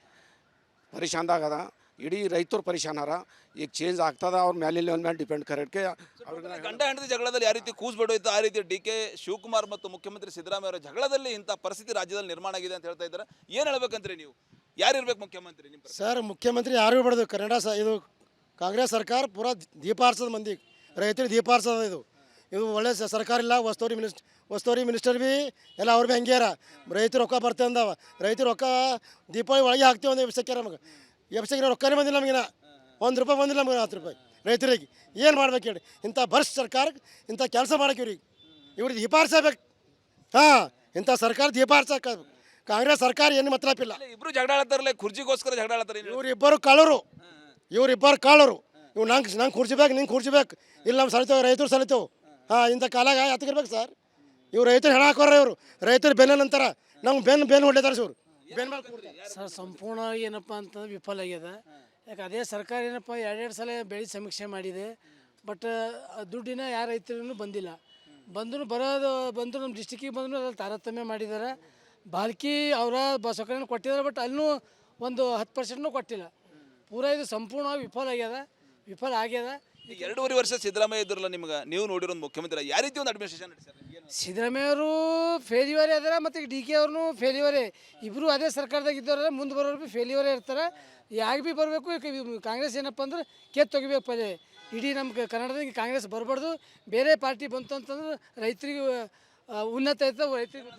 ಪರಿಶಾನ್ದಾಗದ. ಇಡೀ ರೈತರು ಪರಿಶಾನಾರ. ಈಗ ಚೇಂಜ್ ಆಗ್ತದ, ಅವ್ರ ಮೇಲೆ ಮೇಲೆ ಡಿಪೆಂಡ್ ಕರೆಕ್ಟ್ಗೆ. ಗಂಡ ಹೆಂಡತಿ ಜಗಳದಲ್ಲಿ ಯಾವ ರೀತಿ ಕೂಸ್ ಬಿಡೋಯ್ತು, ಆ ರೀತಿ ಡಿ ಕೆ ಶಿವಕುಮಾರ್ ಮತ್ತು ಮುಖ್ಯಮಂತ್ರಿ ಸಿದ್ದರಾಮಯ್ಯ ಅವರ ಜಗಳದಲ್ಲಿ ಇಂಥ ಪರಿಸ್ಥಿತಿ ರಾಜ್ಯದಲ್ಲಿ ನಿರ್ಮಾಣ ಆಗಿದೆ ಅಂತ ಹೇಳ್ತಾ ಇದ್ದಾರೆ. ಏನು ಹೇಳ್ಬೇಕಂತ್ರಿ ನೀವು? ಯಾರು ಇರ್ಬೇಕು ಮುಖ್ಯಮಂತ್ರಿ ನಿಮ್ಮ ಪ್ರಕಾರ? ಸರ್ ಮುಖ್ಯಮಂತ್ರಿ ಯಾರು ಇರಬಾರ್ದು. ಇದು ಕಾಂಗ್ರೆಸ್ ಸರ್ಕಾರ ಪೂರಾ ದೀಪ ಆರಿಸೋದು ಮಂದಿ, ರೈತರಿಗೆ ದೀಪ ಆರಿಸೋದು. ಇದು ಒಳ್ಳೆ ಸರ್ಕಾರ ಇಲ್ಲ. ವಸ್ತುವರಿ ಮಿನಿಸ್ಟರ್ ಭೀ ಎಲ್ಲ ಅವ್ರು ಭೀ ಹಂಗ್ಯಾರ. ರೈತರು ರೊಕ್ಕ ಬರ್ತೇ ಅಂದವ. ರೈತರು ರೊಕ್ಕ ದೀಪಾವಳಿ ಒಳಗೆ ಹಾಕ್ತೀವಿ ಒಂದು ಎಬ್ಸಕ್ಯಾರ. ನಮಗೆ ಎಬ್ಸಕ್ಕಿನ ರೊಕ್ಕನೇ ಬಂದಿಲ್ಲ ನಮಗಿನ. 1 ರೂಪಾಯಿ ಬಂದಿಲ್ಲ ನಮಗೆ 10 ರೂಪಾಯಿ ರೈತರಿಗೆ. ಏನು ಮಾಡ್ಬೇಕು ಹೇಳಿ? ಇಂಥ ಭ್ರಷ್ಟ ಸರ್ಕಾರಕ್ಕೆ ಇಂಥ ಕೆಲಸ ಮಾಡಕ್ಕೆ ಇವ್ರಿಗೆ ದೀಪ ಆರಿಸಬೇಕು. ಹಾಂ, ಇಂಥ ಸರ್ಕಾರ ದೀಪ ಆರಿಸಬೇಕು. ಕಾಂಗ್ರೆಸ್ ಸರ್ಕಾರ ಏನು ಮತ್ತಲಪ್ಪಿಲ್ಲ. ಇಬ್ರು ಜಗಳ ಆಡ್ತಾರಲ್ಲ, ಕುರ್ಜಿಗೋಸ್ಕರ ಜಗಳ ಆಡ್ತಾರೆ. ಇವರಿಬ್ಬರು ಕಾಳರು. ಇವು ನಂಗೆ ಕುರ್ಚಿಬೇಕು, ನಿಂಗೆ ಕುರ್ಚಿಬೇಕು. ಇಲ್ಲ ನಮ್ಮ ಸಲಿತೇವೆ, ರೈತರು ಸಲಿತೇವೆ. ಹಾಂ, ಇಂಥ ಕಾಲಾಗ ಯಾತಕ್ಕಿರ್ಬೇಕು ಸರ್? ಇವ್ರು ರೈತರು ಹೆಣ ಹಾಕೋರ. ಇವರು ರೈತರು ಬೆನ್ನ ನಂತರ ನಮ್ಗೆ ಬೆನ್ನು ಹೊಡ್ಲಿದ್ದಾರೆ ಇವರು. ಬೆನ್ ಮೇಲೆ ಕೂಡ್ತಾರೆ. ಸರ್ ಸಂಪೂರ್ಣವಾಗಿ ಏನಪ್ಪ ಅಂತಂದ್ರೆ ವಿಫಲ ಆಗ್ಯದ. ಯಾಕೆ ಅದೇ ಸರ್ಕಾರ ಏನಪ್ಪ ಎರಡೆರಡು ಸಲ ಬೆಳೆ ಸಮೀಕ್ಷೆ ಮಾಡಿದೆ, ಬಟ್ ದುಡ್ಡಿನ ಯಾರ ರೈತರೂ ಬಂದಿಲ್ಲ. ಬಂದರೂ ನಮ್ಮ ಡಿಸ್ಟಿಕ್ಕಿಗೆ ಬಂದರೂ ಅದ್ರಲ್ಲಿ ತಾರತಮ್ಯ ಮಾಡಿದ್ದಾರೆ. ಬಾಲ್ಕಿ ಅವರ ಸೌಕರ್ಯನ ಕೊಟ್ಟಿದ್ದಾರೆ, ಬಟ್ ಅಲ್ಲೂ ಒಂದು 10% ಕೊಟ್ಟಿಲ್ಲ. ಪೂರಾ ಇದು ಸಂಪೂರ್ಣವಾಗಿ ವಿಫಲ ಆಗ್ಯದ. ಈಗ 2.5 ವರ್ಷ ಸಿದ್ದರಾಮಯ್ಯ ಇದ್ರಲ್ಲ, ನಿಮ್ಗೆ ನೀವು ನೋಡಿರೋ ಒಂದು ಮುಖ್ಯಮಂತ್ರಿ ಯಾವ ರೀತಿ ಒಂದು ಅಡ್ಮಿನಿಸ್ಟ್ರೇಷನ್ ನಡೆಸ್ತಾರೆ? ಸಿದ್ದರಾಮಯ್ಯ ಅವರು ಫೇಲ್ಯೂರೇ ಅದಾರ, ಮತ್ತು ಡಿ ಕೆ ಅವ್ರನ್ನೂ ಫೇಲ್ಯೂರೇ. ಇಬ್ಬರು ಅದೇ ಸರ್ಕಾರದಾಗ ಇದ್ದವ್ರೆ, ಮುಂದೆ ಬರೋರು ಭೀ ಫೇಲ್ಯೂರೇ ಇರ್ತಾರೆ. ಯಾಕೆ ಭೀ ಬರಬೇಕು. ಕಾಂಗ್ರೆಸ್ ಏನಪ್ಪ ಅಂದ್ರೆ ತೆಗಿಬೇಕು ಪದೇ. ಇಡೀ ನಮ್ಮ ಕರ್ನಾಟಕದಾಗ ಕಾಂಗ್ರೆಸ್ ಬರಬಾರ್ದು. ಬೇರೆ ಪಾರ್ಟಿ ಬಂತು ಅಂತಂದ್ರೆ ರೈತರಿಗೆ ಉನ್ನತ ಐತೆ, ರೈತರಿಗೆ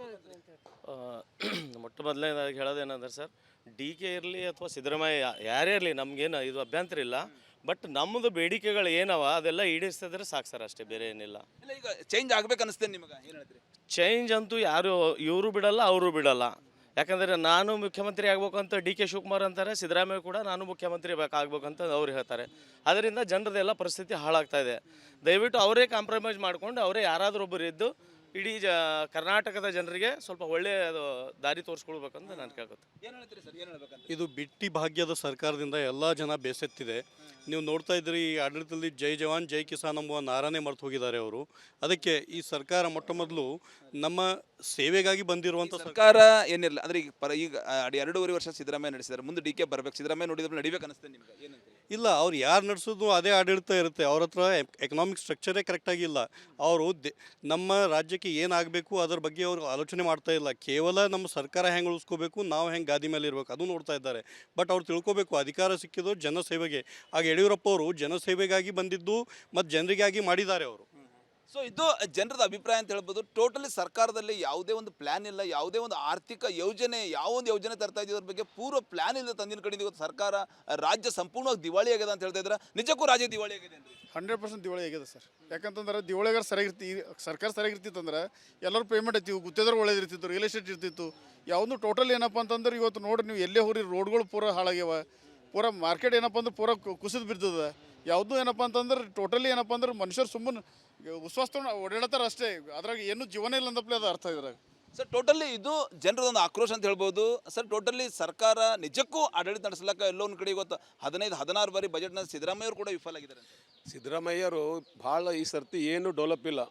ಮೊಟ್ಟ ಮೊದಲನೇದಾಗಿ ಹೇಳೋದೇನಂದ್ರೆ ಸರ್, ಡಿ ಕೆ ಇರಲಿ ಅಥವಾ ಸಿದ್ದರಾಮಯ್ಯ ಯಾರೇ ಇರಲಿ ನಮಗೇನು ಇದು ಅಭ್ಯಂತರ ಇಲ್ಲ. ಬಟ್ ನಮ್ಮದು ಬೇಡಿಕೆಗಳು ಏನವ ಅದೆಲ್ಲ ಈಡೇರಿಸಿದ್ರೆ ಸಾಕು ಸರ್, ಅಷ್ಟೇ, ಬೇರೆ ಏನಿಲ್ಲ. ಇಲ್ಲ, ಈಗ ಚೇಂಜ್ ಆಗ್ಬೇಕು ಅನಿಸ್ತೇನೆ ನಿಮಗೆ, ಏನು ಹೇಳ್ತೀರಿ? ಚೇಂಜ್ ಅಂತೂ ಯಾರು ಇವರು ಬಿಡಲ್ಲ, ಅವರು ಬಿಡಲ್ಲ. ಯಾಕಂದರೆ ನಾನು ಮುಖ್ಯಮಂತ್ರಿ ಆಗ್ಬೇಕಂತ ಡಿ ಕೆ ಶಿವಕುಮಾರ್ ಅಂತಾರೆ, ಸಿದ್ದರಾಮಯ್ಯ ಕೂಡ ನಾನು ಮುಖ್ಯಮಂತ್ರಿ ಆಗ್ಬೇಕಂತ ಅವ್ರು ಹೇಳ್ತಾರೆ. ಅದರಿಂದ ಜನರದೆಲ್ಲ ಪರಿಸ್ಥಿತಿ ಹಾಳಾಗ್ತಾ ಇದೆ. ದಯವಿಟ್ಟು ಅವರೇ ಕಾಂಪ್ರಮೈಸ್ ಮಾಡ್ಕೊಂಡು ಅವರೇ ಯಾರಾದರೂ ಒಬ್ಬರು ಇದ್ದು ಇಡೀ ಕರ್ನಾಟಕದ ಜನರಿಗೆ ಸ್ವಲ್ಪ ಒಳ್ಳೆಯ ದಾರಿ ತೋರಿಸ್ಕೊಳ್ಬೇಕಂತ ನಾನು ಕೇಳ್ಕೊತೀನಿ. ಏನು ಹೇಳ್ತೀರಿ ಸರ್, ಏನು ಹೇಳ್ಬೇಕಂತ? ಇದು ಬಿಟ್ಟಿ ಭಾಗ್ಯದ ಸರ್ಕಾರದಿಂದ ಎಲ್ಲ ಜನ ಬೇಸತ್ತಿದೆ. ನೀವು ನೋಡ್ತಾ ಇದ್ರಿ, ಈ ಆಡಳಿತದಲ್ಲಿ ಜೈ ಜವಾನ್ ಜೈ ಕಿಸಾನ್ ಎಂಬುವ ನಾರಾನೇ ಮರ್ತು ಹೋಗಿದ್ದಾರೆ ಅವರು. ಅದಕ್ಕೆ ಈ ಸರ್ಕಾರ ಮೊಟ್ಟ ಮೊದಲು ನಮ್ಮ ಸೇವೆಗಾಗಿ ಬಂದಿರುವಂಥ ಸರ್ಕಾರ ಏನಿಲ್ಲ ಅಂದ್ರೆ ಈಗ 2.5 ವರ್ಷ ಸಿದ್ದರಾಮಯ್ಯ ನಡೆಸಿದ್ದಾರೆ, ಮುಂದೆ ಡಿ ಕೆ ಬರ್ಬೇಕು. ಸಿದ್ದರಾಮಯ್ಯ ನೋಡಿದ್ರೆ ನಡಿಬೇಕು ಅನಿಸ್ತೇನೆ ನಿಮ್ಗೆ, ಏನಂತ? ಇಲ್ಲ, ಅವ್ರು ಯಾರು ನಡೆಸೋದು ಅದೇ ಆಡಳಿತ ಇರುತ್ತೆ. ಅವ್ರ ಹತ್ರ ಎಕನಾಮಿಕ್ ಸ್ಟ್ರಕ್ಚರೇ ಕರೆಕ್ಟಾಗಿಲ್ಲ. ಅವರು ನಮ್ಮ ರಾಜ್ಯಕ್ಕೆ ಏನಾಗಬೇಕು ಅದರ ಬಗ್ಗೆ ಅವರು ಆಲೋಚನೆ ಮಾಡ್ತಾ ಇಲ್ಲ. ಕೇವಲ ನಮ್ಮ ಸರ್ಕಾರ ಹೆಂಗೆ ಉಳಿಸ್ಕೋಬೇಕು, ನಾವು ಹೆಂಗೆ ಗಾದಿ ಮೇಲೆ ಇರಬೇಕು ಅದು ನೋಡ್ತಾ ಇದ್ದಾರೆ. ಬಟ್ ಅವ್ರು ತಿಳ್ಕೊಬೇಕು, ಅಧಿಕಾರ ಸಿಕ್ಕಿದ್ದು ಜನಸೇವೆಗೆ. ಆಗ ಯಡಿಯೂರಪ್ಪ ಅವರು ಜನಸೇವೆಗಾಗಿ ಬಂದಿದ್ದು ಮತ್ತು ಜನರಿಗಾಗಿ ಮಾಡಿದ್ದಾರೆ ಅವರು. ಸೊ ಇದು ಜನರದ ಅಭಿಪ್ರಾಯ ಅಂತ ಹೇಳ್ಬೋದು. ಟೋಟಲಿ ಸರ್ಕಾರದಲ್ಲಿ ಯಾವುದೇ ಒಂದು ಪ್ಲಾನ್ ಇಲ್ಲ, ಯಾವುದೇ ಒಂದು ಆರ್ಥಿಕ ಯೋಜನೆ, ಯಾವೊಂದು ಯೋಜನೆ ತರ್ತಾ ಇದ್ದೀವಿ ಅದ್ರ ಬಗ್ಗೆ ಪೂರ್ವ ಪ್ಲಾನ್ ಇಲ್ಲ ತಂದಿನ ಕಡೆ. ಇವತ್ತು ಸರ್ಕಾರ, ರಾಜ್ಯ ಸಂಪೂರ್ಣವಾಗಿ ದಿವಾಳಿ ಆಗಿದೆ ಅಂತ ಹೇಳ್ತಾ ಇದ್ದಾರೆ. ನಿಜಕ್ಕೂ ರಾಜ್ಯ ದಿವಾಳಿ ಆಗಿದೆ ಅಂತ? 100% ದಿವಾಳಿ ಆಗಿದೆ ಸರ್. ಯಾಕಂತಂದ್ರೆ ದಿವಾಳಿಗಾರ ಸರ್ಕಾರ ಸರಿಯಾಗಿರ್ತಿತ್ತು ಅಂದ್ರೆ ಎಲ್ಲರೂ ಪೇಮೆಂಟ್ ಐತಿ, ಗುತ್ತೇದಾರ ಒಳ್ಳೇದಿರ್ತಿತ್ತು, ರಿಯಲ್ ಎಸ್ಟೇಟ್ ಇರ್ತಿತ್ತು. ಯಾವುದು ಟೋಟಲ್ ಏನಪ್ಪ ಅಂತಂದ್ರೆ ಇವತ್ತು ನೋಡ್ರಿ ನೀವು ಎಲ್ಲೇ ಹೋರಿ ರೋಡ್ಗಳು ಪೂರ ಹಾಳಾಗ್ಯಾವ. ಪೂರ ಮಾರ್ಕೆಟ್ ಏನಪ್ಪ ಅಂದ್ರೆ ಪೂರ ಕುಸಿದು ಬಿದ್ದದ. ಯಾವುದೂ ಏನಪ್ಪ ಅಂತಂದ್ರೆ ಟೋಟಲಿ ಏನಪ್ಪ ಅಂದ್ರೆ ಮನುಷ್ಯರು ಸುಮ್ಮನೆ ವಿಶ್ವಾಸ ತೊಗೊಂಡು ಓಡಾಡ್ತಾರೆ ಅಷ್ಟೇ. ಅದ್ರಾಗ ಏನು ಜೀವನ ಇಲ್ಲ ಅಂದಪ್ಲೆ ಅದು ಅರ್ಥ ಇದ್ರಾಗ. ಸರ್ ಟೋಟಲಿ ಇದು ಜನರದೊಂದು ಆಕ್ರೋಶ ಅಂತ ಹೇಳ್ಬೋದು. ಸರ್ ಟೋಟಲಿ ಸರ್ಕಾರ ನಿಜಕ್ಕೂ ಆಡಳಿತ ನಡೆಸಲಿಕ್ಕೆ ಎಲ್ಲೋ ಒಂದು ಕಡೆ ಇವತ್ತು 15-16 ಬಾರಿ ಬಜೆಟ್ನ ಸಿದ್ದರಾಮಯ್ಯವರು ಕೂಡ ವಿಫಲ ಆಗಿದ್ದಾರೆ. ಸಿದ್ದರಾಮಯ್ಯರು ಭಾಳ ಈ ಸರ್ತಿ ಏನು ಡೆವಲಪ್ ಇಲ್ಲ.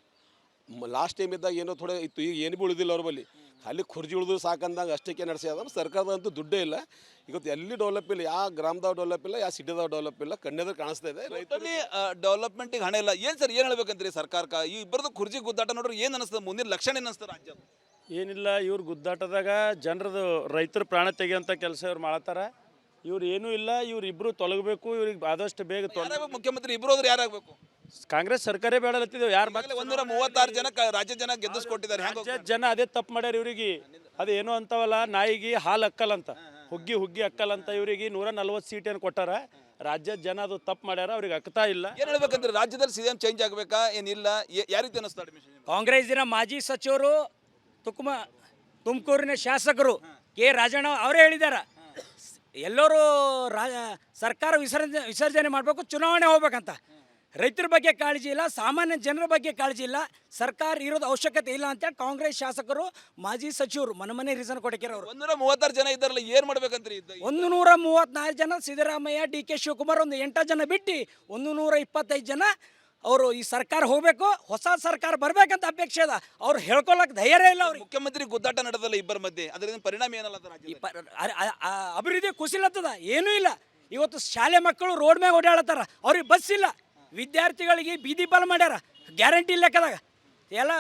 ಲಾಸ್ಟ್ ಟೈಮ್ ಇದ್ದಾಗ ಏನೋ ಥೋಡೆ ಇತ್ತು, ಈಗ ಏನು ಬಿ ಉಳಿದಿಲ್ಲ ಅವ್ರ ಬಳಿ. ಖಾಲಿ ಖುರ್ಜಿ ಉಳಿದು ಸಾಕಂದಾಗ ಅಷ್ಟಕ್ಕೆ ನಡೆಸ್ಯಾದ. ಸರ್ಕಾರದಂತೂ ದುಡ್ಡೇ ಇಲ್ಲ. ಇವತ್ತು ಎಲ್ಲಿ ಡೆವಲಪ್ ಇಲ್ಲ, ಯಾವ ಗ್ರಾಮದಾಗ ಡೆವಲಪ್ ಇಲ್ಲ, ಯಾವ ಸಿಟಿದಾಗ ಡೆವಲಪ್ ಇಲ್ಲ. ಕಣ್ಣೆದ್ರೆ ಕಾಣಿಸ್ತಾ ಇದೆ. ರೈತರಲ್ಲಿ ಡೆವಲಪ್ಮೆಂಟಿಗೆ ಹಣ ಇಲ್ಲ. ಏನು ಸರ್, ಏನು ಹೇಳ್ಬೇಕಂತೀರಿ ಸರ್ಕಾರಕ್ಕೆ? ಈ ಇಬ್ಬರದು ಖುರ್ಜಿ ಗುದ್ದಾಟ ನೋಡ್ರಿ ಏನು ಅನಿಸ್ತದೆ? ಮುಂದಿನ ಲಕ್ಷಣ ಏನು ಅನಿಸ್ತದೆ ರಾಜ್ಯ? ಏನಿಲ್ಲ, ಇವ್ರು ಗುದ್ದಾಟದಾಗ ಜನರದು ರೈತರ ಪ್ರಾಣ ತೆಗೆಯುವಂಥ ಕೆಲಸ ಇವ್ರು ಮಾಡ್ತಾರ. ಇವ್ರು ಏನೂ ಇಲ್ಲ, ಇವ್ರು ಇಬ್ಬರು ತೊಲಗಬೇಕು. ಇವ್ರಿಗೆ ಆದಷ್ಟು ಬೇಗ ಮುಖ್ಯಮಂತ್ರಿ ಇಬ್ಬರು ಹೋದ್ರೆ ಯಾರಾಗಬೇಕು? ಕಾಂಗ್ರೆಸ್ ಸರ್ಕಾರೇ ಬೇಡಲತ್ತಿದ್ದೇವೆ. ಯಾರು 136 ಜನ ರಾಜ್ಯ ಜನ ಗೆದ್ದಿಸ್ಕೊಟ್ಟಿದ್ದಾರೆ. ರಾಜ್ಯ ಜನ ಅದೇ ತಪ್ಪು ಮಾಡ್ಯಾರ ಇವ್ರಿಗೆ. ಅದು ಏನೋ ಅಂತವಲ್ಲ, ನಾಯಿಗೆ ಹಾಲು ಅಕ್ಕಲ್ಲಂತ, ಹುಗ್ಗಿ ಅಕ್ಕಲ್ಲಂತ. ಇವರಿಗೆ 140 ಸೀಟೇನು ಕೊಟ್ಟಾರ. ರಾಜ್ಯದ ಜನ ಅದು ತಪ್ಪು ಮಾಡ್ಯಾರ, ಅವ್ರಿಗೆ ಅಕ್ತಾ ಇಲ್ಲ. ಏನು ಹೇಳ್ಬೇಕಂದ್ರೆ ರಾಜ್ಯದಲ್ಲಿ ಸಿಎಂ ಚೇಂಜ್ ಆಗಬೇಕಾ ಏನಿಲ್ಲ? ಯಾವ ರೀತಿ ಅನ್ನಿಸ್ತಾ ಅಡ್ಮಿಷನ್? ಕಾಂಗ್ರೆಸ್ಸಿನ ಮಾಜಿ ಸಚಿವರು ತುಮಕೂರಿನ ಶಾಸಕರು ಕೆ ರಾಜಣ್ಣ ಅವರೇ ಹೇಳಿದ್ದಾರೆ, ಎಲ್ಲರೂ ಸರ್ಕಾರ ವಿಸರ್ಜನೆ ಮಾಡಬೇಕು, ಚುನಾವಣೆ ಹೋಗ್ಬೇಕಂತ. ರೈತರ ಬಗ್ಗೆ ಕಾಳಜಿ ಇಲ್ಲ, ಸಾಮಾನ್ಯ ಜನರ ಬಗ್ಗೆ ಕಾಳಜಿ ಇಲ್ಲ, ಸರ್ಕಾರ ಇರೋದು ಅವಶ್ಯಕತೆ ಇಲ್ಲ ಅಂತೇಳಿ ಕಾಂಗ್ರೆಸ್ ಶಾಸಕರು ಮಾಜಿ ಸಚಿವರು ಮನೆ ರೀಸನ್ ಕೊಡಕ್ಯಾರ. ಅವರು 136 ಜನ ಇದ್ದಾರಲ್ಲ, ಏನು ಮಾಡ್ಬೇಕಂತ್ರಿ? 134 ಜನ ಸಿದ್ದರಾಮಯ್ಯ, ಡಿ ಕೆ ಶಿವಕುಮಾರ್ ಒಂದು 8 ಜನ ಬಿಟ್ಟು 125 ಜನ ಅವರು ಈ ಸರ್ಕಾರ ಹೋಗಬೇಕು, ಹೊಸ ಸರ್ಕಾರ ಬರಬೇಕಂತ ಅಪೇಕ್ಷೆ ಅದ. ಅವ್ರು ಹೇಳ್ಕೊಳಕ್ ಧೈರ್ಯ ಇಲ್ಲ ಅವ್ರಿಗೆ. ಮುಖ್ಯಮಂತ್ರಿ ಗುದ್ದಾಟ ನಡೆದಲ್ಲ ಇಬ್ಬರ ಮಧ್ಯೆ, ಅದರಿಂದ ಪರಿಣಾಮ ಏನಲ್ಲ? ಅಭಿವೃದ್ಧಿ ಕುಸಿಲತ್ತದ, ಏನೂ ಇಲ್ಲ. ಇವತ್ತು ಶಾಲೆ ಮಕ್ಕಳು ರೋಡ್ ಮ್ಯಾಗ ಓಡಾಡತ್ತಾರ, ಅವ್ರಿಗೆ ಬಸ್ ಇಲ್ಲ. ವಿದ್ಯಾರ್ಥಿಗಳಿಗೆ ಬೀದಿ ಪಾಲ್ ಮಾಡ್ಯಾರ ಗ್ಯಾರಂಟಿ ಲೆಕ್ಕದಾಗ. ಎಲ್ಲ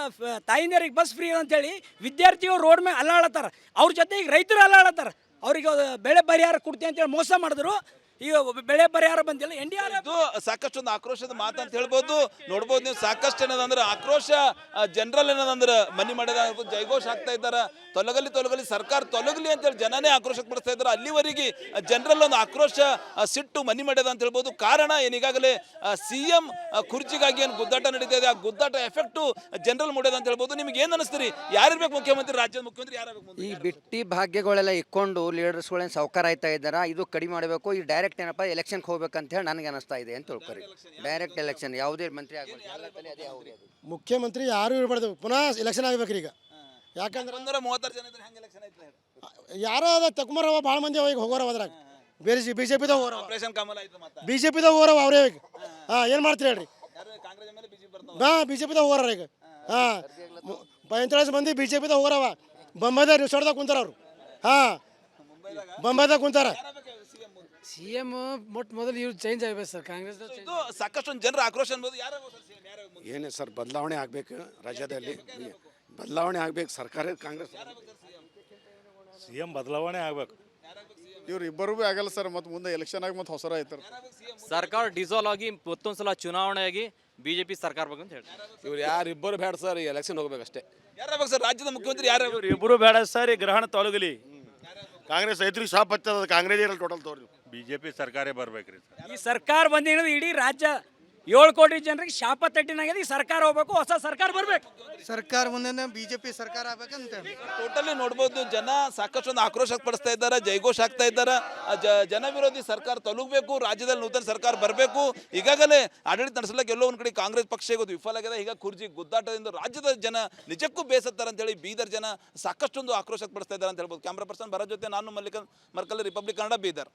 ತಾಯಿಂದರಿಗೆ ಬಸ್ ಫ್ರೀ ಅಂತೇಳಿ ವಿದ್ಯಾರ್ಥಿಗಳು ರೋಡ್ ಮ್ಯಾಗ ಅಲ್ಲಾಡತ್ತಾರ. ಅವ್ರ ಜೊತೆ ಈಗ ರೈತರು ಅಲ್ಲಾಡತ್ತಾರ. ಅವ್ರಿಗೆ ಬೆಳೆ ಪರಿಹಾರ ಕೊಡ್ತೀವಿ ಅಂತೇಳಿ ಮೋಸ ಮಾಡಿದ್ರು. ಈಗ ಬೆಳೆ ಪರಿಹಾರ ಬಂದಿಲ್ಲ. ಇದು ಸಾಕಷ್ಟು ಒಂದು ಆಕ್ರೋಶದ ಮಾತು ಅಂತ ಹೇಳ್ಬೋದು. ನೋಡ್ಬೋದು ನೀವು, ಸಾಕಷ್ಟು ಏನದಂದ್ರೆ ಆಕ್ರೋಶ ಜನರಲ್ ಏನದಂದ್ರೆ ಮನಿ ಮಾಡಿದ ಜೈಘೋಷ ಆಗ್ತಾ ಇದ್ದಾರೆ. ತೊಲಗಲಿ ಸರ್ಕಾರ ತೊಲಗಲಿ ಅಂತೇಳಿ ಜನನೇ ಆಕ್ರೋಶಕ್ಕೆ ಬರ್ತಾ ಇದ್ದಾರೆ. ಅಲ್ಲಿವರೆಗೆ ಜನರಲ್ ಒಂದು ಆಕ್ರೋಶ, ಸಿಟ್ಟು ಮನಿ ಮಾಡ್ಯದ ಅಂತ ಹೇಳ್ಬೋದು. ಕಾರಣ ಏನೀಗಾಗಲೇ CM ಕುರ್ಚಿಗಾಗಿ ಏನು ಗುದ್ದಾಟ ನಡೀತಾ ಇದೆ, ಆ ಗುದ್ದಾಟ ಎಫೆಕ್ಟು ಜನರಲ್ ಮೂಡ್ಯದ ಅಂತ ಹೇಳ್ಬೋದು. ನಿಮ್ಗೆ ಏನು ಅನಿಸ್ತೀರಿ? ಯಾರಿರ್ಬೇಕು ಮುಖ್ಯಮಂತ್ರಿ? ರಾಜ್ಯದ ಮುಖ್ಯಮಂತ್ರಿ ಯಾರಾಗಬೇಕು? ಈ ಬಿಟ್ಟಿ ಭಾಗ್ಯಗಳೆಲ್ಲ ಇಕ್ಕೊಂಡು ಲೀಡರ್ಸ್ಗಳೇನು ಸಾವುಕಾರ ಆಯ್ತಾ ಇದ್ದಾರೆ, ಇದು ಕಡಿಮೆ ಮಾಡಬೇಕು. ಈ ಡೈರೆಕ್ಟ್ ಏನಪ್ಪ ಎಲೆಕ್ಷನ್ಗೆ ಹೋಗ್ಬೇಕಂತ ಹೇಳಿ ನನಗೆ ಅನಿಸ್ತಾ ಇದೆ ಅಂತ ತಿಳ್ಕೊರಿ. ಡೈರೆಕ್ಟ್ ಎಲೆಕ್ಷನ್, ಯಾವುದೇ ಮಂತ್ರಿ ಆಗಬೇಕು, ಮುಖ್ಯಮಂತ್ರಿ ಯಾರು ಇರಬಾರ್ದು, ಪುನಃ ಎಲೆಕ್ಷನ್ ಆಗ್ಬೇಕ್ರಿ ಈಗ. ಯಾಕಂದ್ರೆ 136 ಜನ ಇದ್ರೆ ಹೆಂಗೆ ಎಲೆಕ್ಷನ್ ಆಯ್ತು? ಯಾರೋ ಅದ ತಕ್ಮರವ ಭಾಳ ಮಂದಿ ಅವ ಈಗ ಹೋಗೋರವ ಅದ್ರಾಗ ಬೇರೆ ಬಿ ಜೆ ಪಿದಾಗ ಹೋಗೋರವ ಆಪರೇಷನ್ ಕಮಲ ಆಯ್ತು ಮತ್ತೆ ಬಿ ಜೆ ಪಿದಾಗ ಹೋಗೋರವ ಅವರೇ ಈಗ ಹಾಂ ಏನು ಮಾಡ್ತೀರಿ ಹೇಳ್ರಿ ಯಾರು ಕಾಂಗ್ರೆಸ್ ಮೇಲೆ ಬಿಜೆಪಿ ಬರ್ತಾವ ಹಾಂ ಬಿ ಜೆ ಪಿದಾಗ ಹೋಗೋರ ಈಗ ಹಾಂ 45 ಮಂದಿ ಬಿ ಜೆ ಪಿದಾಗ ಹೋಗೋರವ ಬೊಂಬೈದಾಗ ರಿಸಾರ್ಟ್ದಾಗ ಕುಂತಾರ ಅವರು ಹಾಂ ಬೊಂಬೈದಾಗ ಕುಂತಾರ ಸಿ ಎಮ್ ಮೊದಲು ಇವ್ರು ಚೇಂಜ್ ಆಗಬೇಕು ಸರ್ ಕಾಂಗ್ರೆಸ್ ಇದು ಸಾಕಷ್ಟು ಜನರ ಆಕ್ರೋಶ ಅನ್ಬೋದು ಯಾರು ಏನೇ ಸರ್ ಬದಲಾವಣೆ ಆಗಬೇಕು ರಾಜ್ಯದಲ್ಲಿ ಬದಲಾವಣೆ ಆಗಬೇಕು ಸರ್ಕಾರ ಕಾಂಗ್ರೆಸ್ ಸಿ ಎಂ ಬದಲಾವಣೆ ಆಗಬೇಕು. ಇವ್ರು ಇಬ್ಬರೂ ಭೀ ಆಗಲ್ಲ ಸರ್, ಮತ್ತು ಮುಂದೆ ಎಲೆಕ್ಷನ್ ಆಗಿ ಮತ್ತೆ ಹೊಸರ ಆಯ್ತಾರೆ. ಸರ್ಕಾರ ಡಿಸಾಲ್ವ್ ಆಗಿ ಮತ್ತೊಂದ್ಸಲ ಚುನಾವಣೆ ಆಗಿ ಬಿಜೆಪಿ ಸರ್ಕಾರ ಬಗ್ಗೆ ಅಂತ ಹೇಳ್ತಾರೆ. ಇವ್ರು ಯಾರಿಬ್ಬರು ಬೇಡ ಸರ್, ಎಲೆಕ್ಷನ್ ಹೋಗ್ಬೇಕಷ್ಟೇ. ಯಾರಾಗಬೇಕು ಸರ್ ರಾಜ್ಯದ ಮುಖ್ಯಮಂತ್ರಿ ಯಾರು? ಇಬ್ಬರು ಬೇಡ ಸರ್, ಈ ಗ್ರಹಣ ತೊಲಗಲಿ. ಕಾಂಗ್ರೆಸ್ ರೈತರಿಗೆ ಶಾಪ್ ಹತ್ತದ ಕಾಂಗ್ರೆಸ್ ಇರಲ್ಲ ಟೋಟಲ್ ತೋರಿ BJP ಸರ್ಕಾರೇ ಬರ್ಬೇಕ್ರಿ. ಈ ಸರ್ಕಾರ ಬಂದಿರೋದು ಇಡೀ ರಾಜ್ಯ 7 ಕೋಟಿ ಜನರಿಗೆ ಶಾಪ ತಟ್ಟಿನಾಗಿದೆ. ಈ ಸರ್ಕಾರ ಹೋಗ್ಬೇಕು, ಹೊಸ ಸರ್ಕಾರ ಬರಬೇಕು. ಸರ್ಕಾರ ಮುಂದೆ ಬಿ ಜೆ ಪಿ ಸರ್ಕಾರ ಆಗ್ಬೇಕಂತ ಟೋಟಲಿ ನೋಡ್ಬೋದು, ಜನ ಸಾಕಷ್ಟು ಒಂದು ಆಕ್ರೋಶ ಪಡಿಸ್ತಾ ಇದ್ದಾರೆ, ಜೈಘೋಷ ಆಗ್ತಾ ಇದ್ದಾರೆ. ಜನ ವಿರೋಧಿ ಸರ್ಕಾರ ತೊಲಗಬೇಕು, ರಾಜ್ಯದಲ್ಲಿ ನೂತನ ಸರ್ಕಾರ ಬರಬೇಕು. ಈಗಾಗಲೇ ಆಡಳಿತ ನಡೆಸಲಿಕ್ಕೆ ಎಲ್ಲೋ ಒಂದು ಕಡೆ ಕಾಂಗ್ರೆಸ್ ಪಕ್ಷ ಇವತ್ತು ವಿಫಲ ಆಗಿದೆ. ಈಗ ಕುರ್ಜಿ ಗುದ್ದಾಟದಿಂದ ರಾಜ್ಯದ ಜನ ನಿಜಕ್ಕೂ ಬೇಸತ್ತಾರೆ ಅಂತೇಳಿ ಬೀದರ್ ಜನ ಸಾಕಷ್ಟೊಂದು ಆಕ್ರೋಶ ಪಡಿಸ್ತಾ ಇದ್ದಾರೆ ಅಂತ ಹೇಳ್ಬೋದು. ಕ್ಯಾಮ್ರಾ ಪರ್ಸನ್ ಭರತ್ ಜೊತೆ ನಾನು ಮರ್ಕಲ್, ರಿಪಬ್ಲಿಕ್ ಕನ್ನಡ, ಬೀದರ್.